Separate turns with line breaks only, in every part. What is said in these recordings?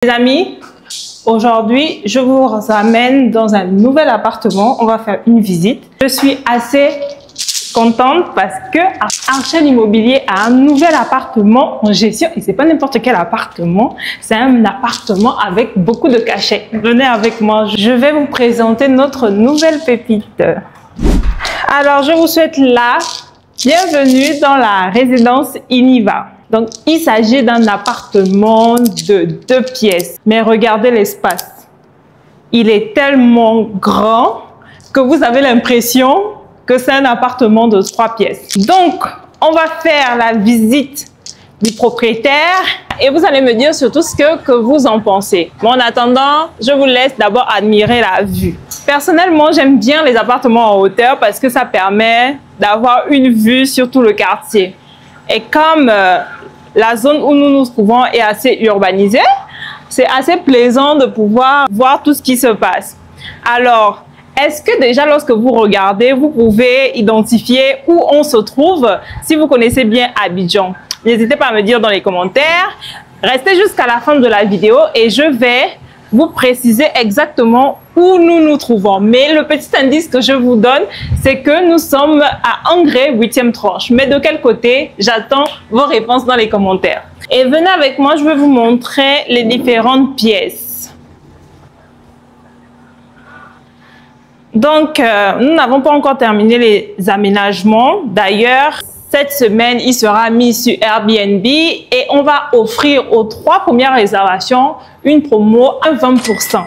Les amis, aujourd'hui, je vous ramène dans un nouvel appartement. On va faire une visite. Je suis assez contente parce que Archel Immobilier a un nouvel appartement en gestion. Et c'est pas n'importe quel appartement, c'est un appartement avec beaucoup de cachets. Venez avec moi, je vais vous présenter notre nouvelle pépite. Alors, je vous souhaite la bienvenue dans la résidence Iniva. Donc, il s'agit d'un appartement de 2 pièces. Mais regardez l'espace. Il est tellement grand que vous avez l'impression que c'est un appartement de 3 pièces. Donc, on va faire la visite du propriétaire et vous allez me dire surtout ce que vous en pensez. Bon, en attendant, je vous laisse d'abord admirer la vue. Personnellement, j'aime bien les appartements en hauteur parce que ça permet d'avoir une vue sur tout le quartier. Et comme la zone où nous nous trouvons est assez urbanisée, c'est assez plaisant de pouvoir voir tout ce qui se passe. Alors, est-ce que déjà lorsque vous regardez, vous pouvez identifier où on se trouve si vous connaissez bien Abidjan? N'hésitez pas à me dire dans les commentaires. Restez jusqu'à la fin de la vidéo et je vais vous préciser exactement où nous nous trouvons. Mais le petit indice que je vous donne, c'est que nous sommes à Angré, 8e tranche. Mais de quel côté? J'attends vos réponses dans les commentaires. Et venez avec moi, je vais vous montrer les différentes pièces. Donc, nous n'avons pas encore terminé les aménagements. D'ailleurs, cette semaine, il sera mis sur Airbnb et on va offrir aux 3 premières réservations une promo à 20%.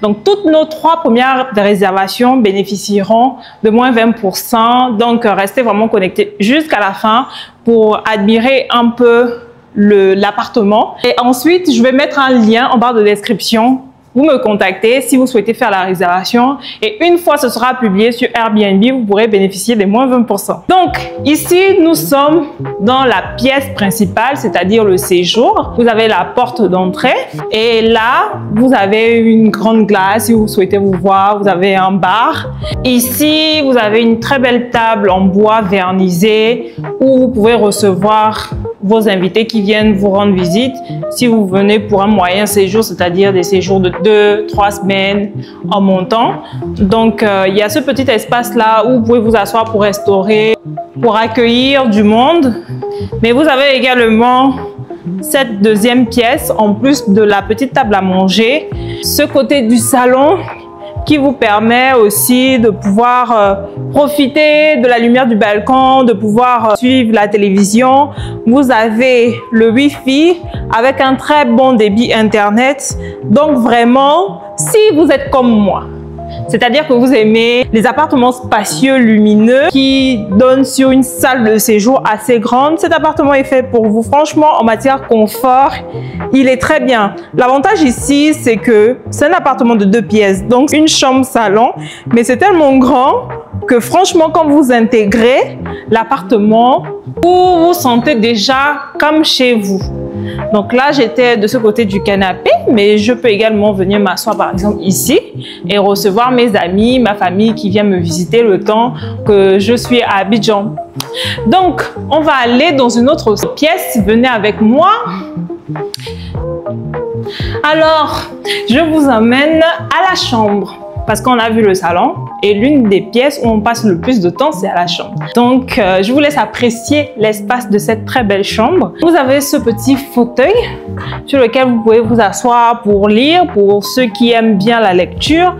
Donc, toutes nos 3 premières réservations bénéficieront de moins 20%. Donc, restez vraiment connectés jusqu'à la fin pour admirer un peu l'appartement. Et ensuite, je vais mettre un lien en barre de description. Vous me contactez si vous souhaitez faire la réservation et une fois ce sera publié sur Airbnb, vous pourrez bénéficier des moins 20%. Donc ici, nous sommes dans la pièce principale, c'est-à-dire le séjour. Vous avez la porte d'entrée et là, vous avez une grande glace si vous souhaitez vous voir. Vous avez un bar. Ici, vous avez une très belle table en bois vernisé où vous pouvez recevoir vos invités qui viennent vous rendre visite. Si vous venez pour un moyen séjour, c'est-à-dire des séjours de 2-3 semaines en montant. Donc, il y a ce petit espace-là où vous pouvez vous asseoir pour restaurer, pour accueillir du monde. Mais vous avez également cette deuxième pièce, en plus de la petite table à manger. Ce côté du salon qui vous permet aussi de pouvoir profiter de la lumière du balcon, de pouvoir suivre la télévision. Vous avez le Wi-Fi avec un très bon débit Internet. Donc vraiment, si vous êtes comme moi, c'est-à-dire que vous aimez les appartements spacieux, lumineux, qui donnent sur une salle de séjour assez grande, cet appartement est fait pour vous. Franchement, en matière confort, il est très bien. L'avantage ici, c'est que c'est un appartement de 2 pièces, donc une chambre salon, mais c'est tellement grand que franchement, quand vous intégrez l'appartement, vous vous sentez déjà comme chez vous. Donc là, j'étais de ce côté du canapé, mais je peux également venir m'asseoir par exemple ici et recevoir mes amis, ma famille qui vient me visiter le temps que je suis à Abidjan. Donc, on va aller dans une autre pièce. Venez avec moi. Alors, je vous emmène à la chambre. Parce qu'on a vu le salon et l'une des pièces où on passe le plus de temps, c'est à la chambre. Donc, je vous laisse apprécier l'espace de cette très belle chambre. Vous avez ce petit fauteuil sur lequel vous pouvez vous asseoir pour lire, pour ceux qui aiment bien la lecture.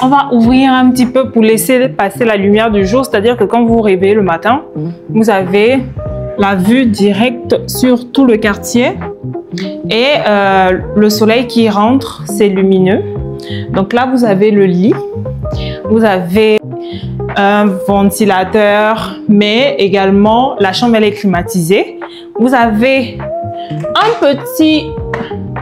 On va ouvrir un petit peu pour laisser passer la lumière du jour, c'est-à-dire que quand vous vous réveillez le matin, vous avez la vue directe sur tout le quartier et le soleil qui rentre, c'est lumineux. Donc là, vous avez le lit, vous avez un ventilateur, mais également la chambre elle est climatisée. Vous avez un petit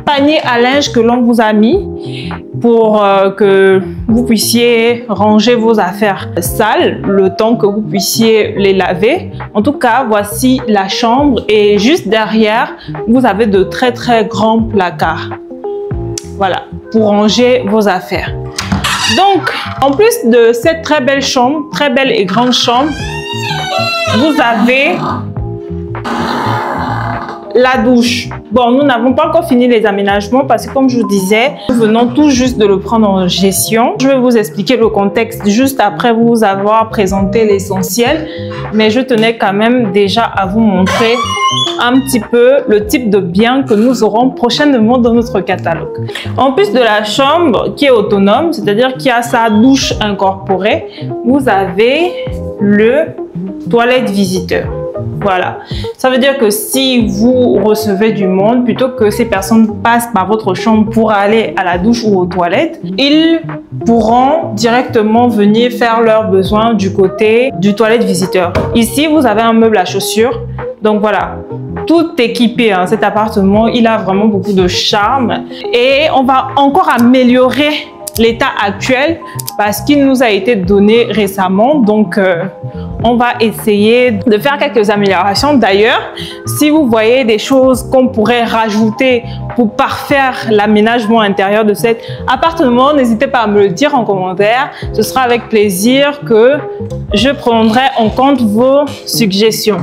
panier à linge que l'on vous a mis pour que vous puissiez ranger vos affaires sales le temps que vous puissiez les laver. En tout cas, voici la chambre et juste derrière, vous avez de très très grands placards. Voilà, pour ranger vos affaires. Donc, en plus de cette très belle chambre, très belle et grande chambre, vous avez la douche. Bon, nous n'avons pas encore fini les aménagements parce que comme je vous disais, nous venons tout juste de le prendre en gestion. Je vais vous expliquer le contexte juste après vous avoir présenté l'essentiel, mais je tenais quand même déjà à vous montrer un petit peu le type de bien que nous aurons prochainement dans notre catalogue. En plus de la chambre qui est autonome, c'est-à-dire qui a sa douche incorporée, vous avez le toilette visiteur. Voilà, ça veut dire que si vous recevez du monde, plutôt que ces personnes passent par votre chambre pour aller à la douche ou aux toilettes, ils pourront directement venir faire leurs besoins du côté du toilette visiteur. Ici, vous avez un meuble à chaussures. Donc voilà, tout équipé, hein, cet appartement, il a vraiment beaucoup de charme. Et on va encore améliorer l'état actuel parce qu'il nous a été donné récemment. Donc, on va essayer de faire quelques améliorations. D'ailleurs, si vous voyez des choses qu'on pourrait rajouter pour parfaire l'aménagement intérieur de cet appartement, n'hésitez pas à me le dire en commentaire. Ce sera avec plaisir que je prendrai en compte vos suggestions.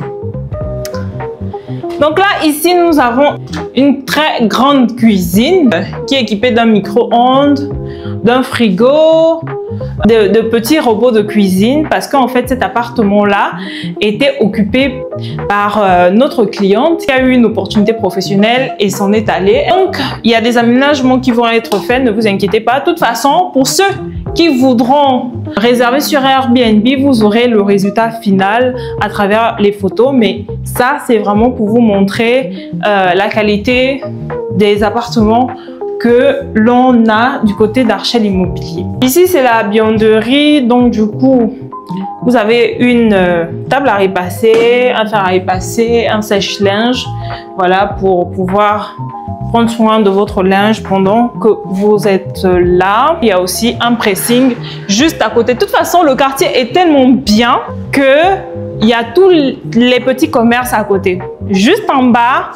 Donc là, ici, nous avons une très grande cuisine qui est équipée d'un micro-ondes, d'un frigo, de petits robots de cuisine parce qu'en fait, cet appartement-là était occupé par notre cliente qui a eu une opportunité professionnelle et s'en est allée. Donc, il y a des aménagements qui vont être faits, ne vous inquiétez pas. De toute façon, pour ceux qui voudront réserver sur Airbnb, vous aurez le résultat final à travers les photos. Mais ça, c'est vraiment pour vous montrer la qualité des appartements que l'on a du côté d'Archel Immobilier. Ici, c'est la buanderie. Donc, du coup, vous avez une table à repasser, un fer à repasser, un sèche-linge. Voilà, pour pouvoir prendre soin de votre linge pendant que vous êtes là. Il y a aussi un pressing juste à côté. De toute façon, le quartier est tellement bien que il y a tous les petits commerces à côté. Juste en bas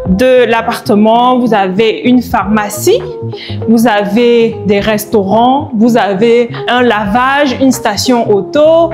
de l'appartement, vous avez une pharmacie, vous avez des restaurants, vous avez un lavage, une station auto,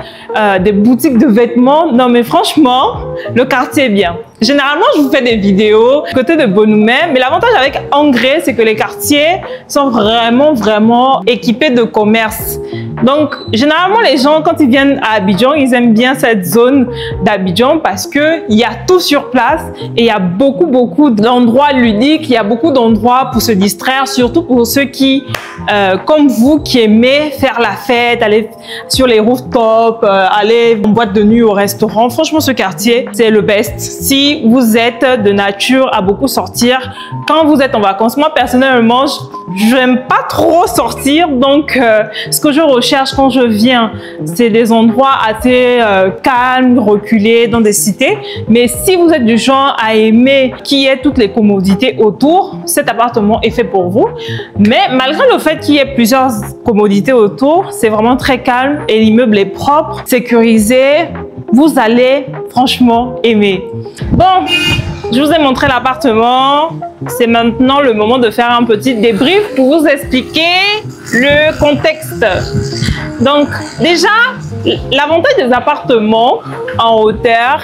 des boutiques de vêtements. Non mais franchement, le quartier est bien. Généralement, je vous fais des vidéos côté de Bonhomie, mais l'avantage avec Angré, c'est que les quartiers sont vraiment équipés de commerce. Donc, généralement, les gens, quand ils viennent à Abidjan, ils aiment bien cette zone d'Abidjan parce qu'il y a tout sur place et il y a beaucoup d'endroits ludiques, il y a beaucoup d'endroits pour se distraire, surtout pour ceux qui, comme vous, qui aimez faire la fête, aller sur les rooftops, aller en boîte de nuit au restaurant. Franchement, ce quartier, c'est le best. Si vous êtes de nature à beaucoup sortir quand vous êtes en vacances. Moi, personnellement, je n'aime pas trop sortir. Donc, ce que je recherche quand je viens, c'est des endroits assez calmes, reculés, dans des cités. Mais si vous êtes du genre à aimer qu'il y ait toutes les commodités autour, cet appartement est fait pour vous. Mais malgré le fait qu'il y ait plusieurs commodités autour, c'est vraiment très calme et l'immeuble est propre, sécurisé. Vous allez franchement aimer. Bon, je vous ai montré l'appartement. C'est maintenant le moment de faire un petit débrief pour vous expliquer le contexte. Donc, déjà, l'avantage des appartements en hauteur,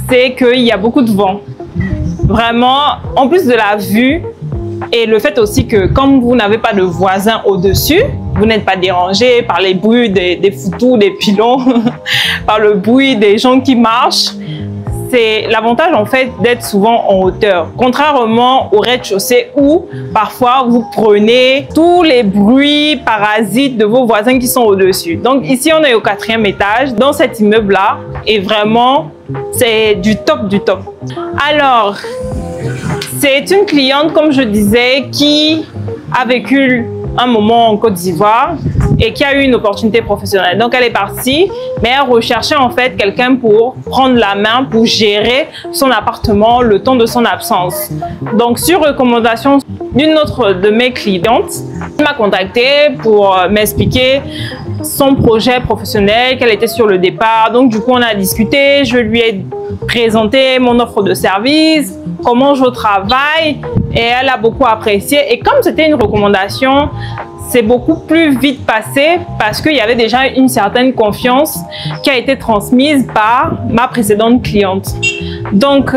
c'est qu'il y a beaucoup de vent. Vraiment, en plus de la vue, et le fait aussi que comme vous n'avez pas de voisins au-dessus, vous n'êtes pas dérangé par les bruits des foutous, des pilons, par le bruit des gens qui marchent. C'est l'avantage en fait d'être souvent en hauteur. Contrairement au rez-de-chaussée où parfois vous prenez tous les bruits parasites de vos voisins qui sont au-dessus. Donc ici on est au 4e étage dans cet immeuble-là et vraiment c'est du top du top. Alors, c'est une cliente, comme je disais, qui a vécu un moment en Côte d'Ivoire et qui a eu une opportunité professionnelle. Donc, elle est partie, mais elle recherchait en fait quelqu'un pour prendre la main, pour gérer son appartement le temps de son absence. Donc, sur recommandation d'une autre de mes clientes, elle m'a contacté pour m'expliquer son projet professionnel, qu'elle était sur le départ. Donc, du coup, on a discuté, je lui ai présenté mon offre de service, comment je travaille, et elle a beaucoup apprécié. Et comme c'était une recommandation, c'est beaucoup plus vite passé parce qu'il y avait déjà une certaine confiance qui a été transmise par ma précédente cliente. Donc,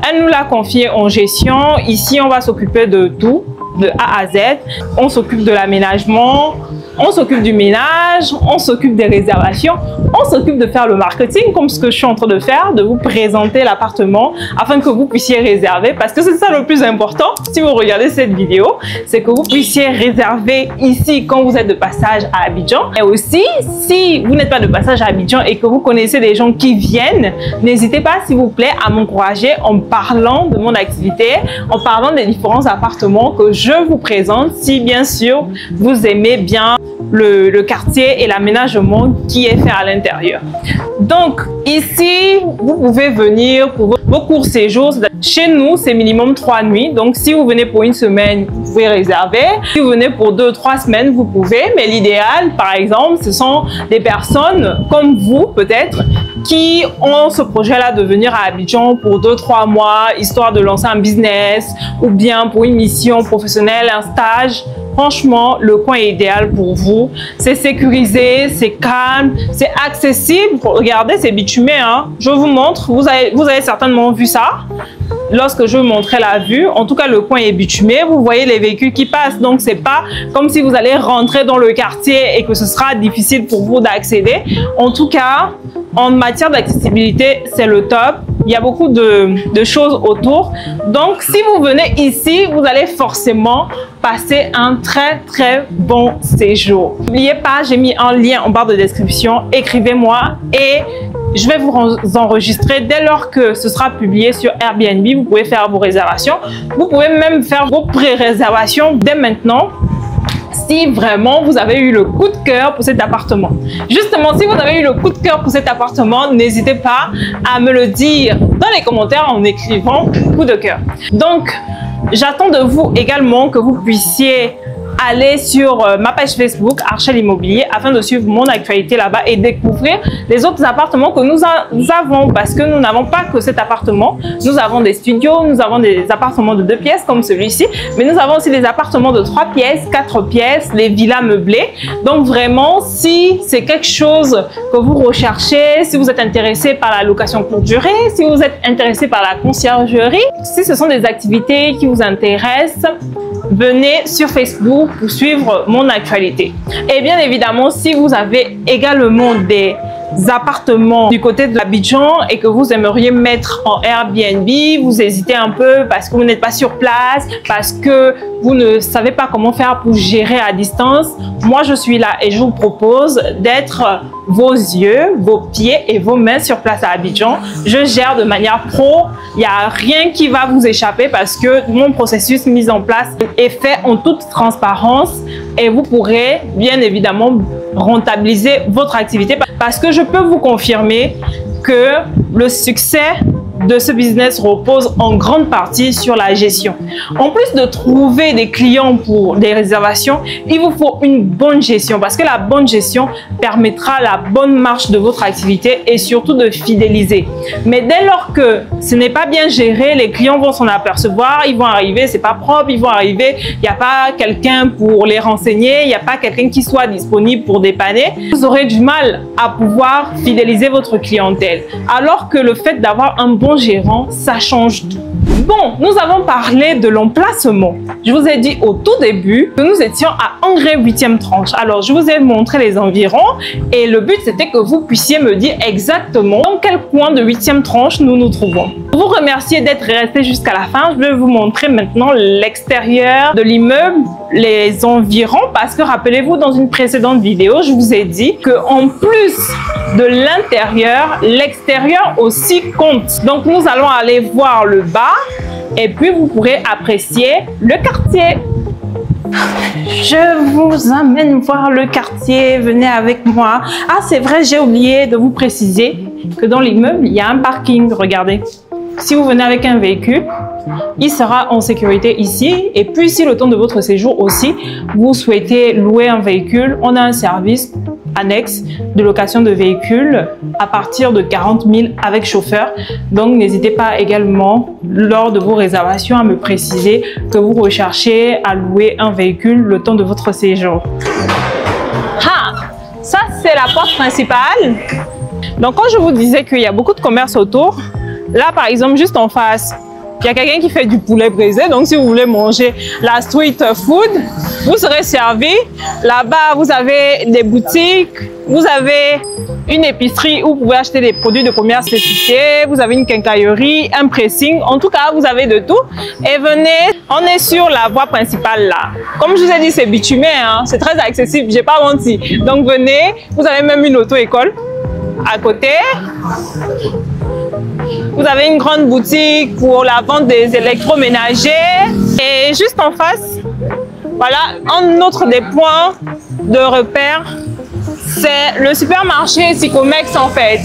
Elle nous l'a confié en gestion. Ici, on va s'occuper de tout, de A à Z. On s'occupe de l'aménagement, on s'occupe du ménage, on s'occupe des réservations, on s'occupe de faire le marketing comme ce que je suis en train de faire, de vous présenter l'appartement afin que vous puissiez réserver, parce que c'est ça le plus important si vous regardez cette vidéo, c'est que vous puissiez réserver ici quand vous êtes de passage à Abidjan. Et aussi, si vous n'êtes pas de passage à Abidjan et que vous connaissez des gens qui viennent, n'hésitez pas s'il vous plaît à m'encourager en parlant de mon activité, en parlant des différents appartements que je vous présente, si bien sûr vous aimez bien le quartier et l'aménagement qui est fait à l'intérieur. Donc ici, vous pouvez venir pour vos courts séjours. Chez nous, c'est minimum 3 nuits. Donc si vous venez pour une semaine, vous pouvez réserver. Si vous venez pour 2-3 semaines, vous pouvez. Mais l'idéal, par exemple, ce sont des personnes comme vous peut-être qui ont ce projet-là de venir à Abidjan pour 2-3 mois, histoire de lancer un business ou bien pour une mission professionnelle, un stage. Franchement, le coin est idéal pour vous. C'est sécurisé, c'est calme, c'est accessible. Regardez, c'est bitumé, hein. Je vous montre. Vous avez certainement vu ça lorsque je vous montrais la vue. En tout cas, le coin est bitumé. Vous voyez les véhicules qui passent. Donc, c'est pas comme si vous allez rentrer dans le quartier et que ce sera difficile pour vous d'accéder. En tout cas, en matière d'accessibilité, c'est le top. Il y a beaucoup de choses autour. Donc, si vous venez ici, vous allez forcément passer un très bon séjour. N'oubliez pas, j'ai mis un lien en barre de description. Écrivez-moi et je vais vous enregistrer dès lors que ce sera publié sur Airbnb. Vous pouvez faire vos réservations. Vous pouvez même faire vos pré-réservations dès maintenant, si vraiment vous avez eu le coup de cœur pour cet appartement. Justement, si vous avez eu le coup de cœur pour cet appartement, n'hésitez pas à me le dire dans les commentaires en écrivant coup de cœur. Donc, j'attends de vous également que vous puissiez aller sur ma page Facebook Archel Immobilier afin de suivre mon actualité là-bas et découvrir les autres appartements que nous avons, parce que nous n'avons pas que cet appartement. Nous avons des studios, nous avons des appartements de 2 pièces comme celui-ci, mais nous avons aussi des appartements de 3 pièces, 4 pièces, les villas meublées. Donc vraiment, si c'est quelque chose que vous recherchez, si vous êtes intéressé par la location courte durée, si vous êtes intéressé par la conciergerie, si ce sont des activités qui vous intéressent, venez sur Facebook pour suivre mon actualité. Et bien évidemment, si vous avez également des appartements du côté de l'Abidjan et que vous aimeriez mettre en Airbnb, vous hésitez un peu parce que vous n'êtes pas sur place, parce que vous ne savez pas comment faire pour gérer à distance, moi je suis là et je vous propose d'être vos yeux, vos pieds et vos mains sur place à Abidjan. Je gère de manière pro, il n'y a rien qui va vous échapper parce que mon processus mis en place est fait en toute transparence et vous pourrez bien évidemment rentabiliser votre activité, parce que je peux vous confirmer que le succès de ce business repose en grande partie sur la gestion. En plus de trouver des clients pour des réservations, il vous faut une bonne gestion, parce que la bonne gestion permettra la bonne marche de votre activité et surtout de fidéliser. Mais dès lors que ce n'est pas bien géré, les clients vont s'en apercevoir, ils vont arriver, c'est pas propre, ils vont arriver, il n'y a pas quelqu'un pour les renseigner, il n'y a pas quelqu'un qui soit disponible pour dépanner. Vous aurez du mal à pouvoir fidéliser votre clientèle. Alors que le fait d'avoir un bon gérant, ça change tout. Bon, nous avons parlé de l'emplacement. Je vous ai dit au tout début que nous étions à Angré 8e tranche. Alors, je vous ai montré les environs et le but, c'était que vous puissiez me dire exactement dans quel coin de 8e tranche nous nous trouvons. Pour vous remercier d'être resté jusqu'à la fin, je vais vous montrer maintenant l'extérieur de l'immeuble, les environs, parce que rappelez-vous, dans une précédente vidéo, je vous ai dit qu'en plus de l'intérieur, l'extérieur aussi compte. Donc, nous allons aller voir le bas et puis vous pourrez apprécier le quartier. Je vous amène voir le quartier, venez avec moi. Ah, c'est vrai, j'ai oublié de vous préciser que dans l'immeuble, il y a un parking, regardez. Si vous venez avec un véhicule, il sera en sécurité ici. Et puis, si le temps de votre séjour aussi, vous souhaitez louer un véhicule, on a un service annexe de location de véhicules à partir de 40 000 avec chauffeur. Donc, n'hésitez pas également, lors de vos réservations, à me préciser que vous recherchez à louer un véhicule le temps de votre séjour. Ah, ça, c'est la porte principale. Donc, quand je vous disais qu'il y a beaucoup de commerces autour, là, par exemple, juste en face, Il y a quelqu'un qui fait du poulet braisé. Donc, si vous voulez manger la street food, vous serez servi. Là-bas, vous avez des boutiques, vous avez une épicerie où vous pouvez acheter des produits de première nécessité, vous avez une quincaillerie, un pressing, en tout cas, vous avez de tout. Et venez, on est sur la voie principale là. Comme je vous ai dit, c'est bitumé, hein, c'est très accessible, j'ai pas menti. Donc venez, vous avez même une auto-école à côté. Vous avez une grande boutique pour la vente des électroménagers. Et juste en face, voilà, un autre des points de repère, c'est le supermarché Sycomex en fait.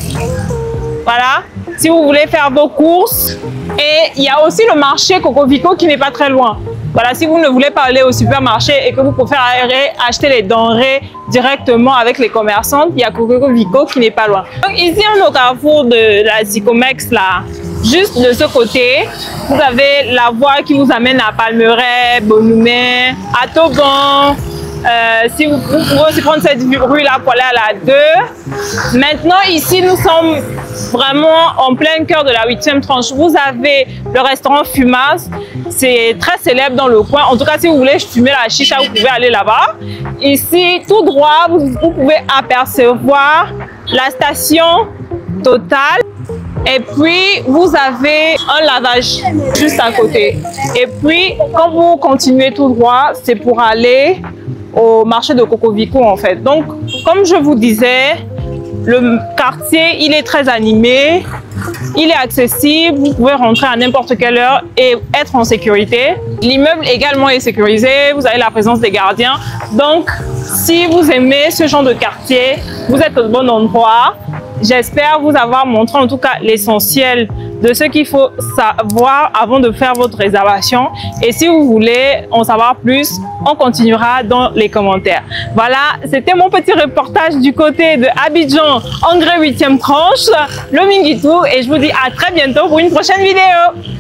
Voilà, si vous voulez faire vos courses. Et il y a aussi le marché Cocovico qui n'est pas très loin. Voilà, si vous ne voulez pas aller au supermarché et que vous préférez acheter les denrées directement avec les commerçantes, il y a Cocovico qui n'est pas loin. Donc ici, on est au carrefour de la Sycomex là. Juste de ce côté, vous avez la voie qui vous amène à Palmeraie, Bonhomie, à Toban. Si vous pouvez aussi prendre cette rue là pour aller à la 2. Maintenant, ici, nous sommes vraiment en plein cœur de la 8e tranche. Vous avez le restaurant Fumas. C'est très célèbre dans le coin. En tout cas, si vous voulez fumer la chicha, vous pouvez aller là-bas. Ici, tout droit, vous pouvez apercevoir la station Total. Et puis, vous avez un lavage juste à côté. Et puis, quand vous continuez tout droit, c'est pour aller au marché de Cocovico en fait. Donc, comme je vous disais, le quartier, il est très animé, il est accessible, vous pouvez rentrer à n'importe quelle heure et être en sécurité. L'immeuble également est sécurisé, vous avez la présence des gardiens. Donc, si vous aimez ce genre de quartier, vous êtes au bon endroit. J'espère vous avoir montré en tout cas l'essentiel de ce qu'il faut savoir avant de faire votre réservation. Et si vous voulez en savoir plus, on continuera dans les commentaires. Voilà, c'était mon petit reportage du côté de Abidjan, Angré 8e tranche, le Minguitou. Et je vous dis à très bientôt pour une prochaine vidéo.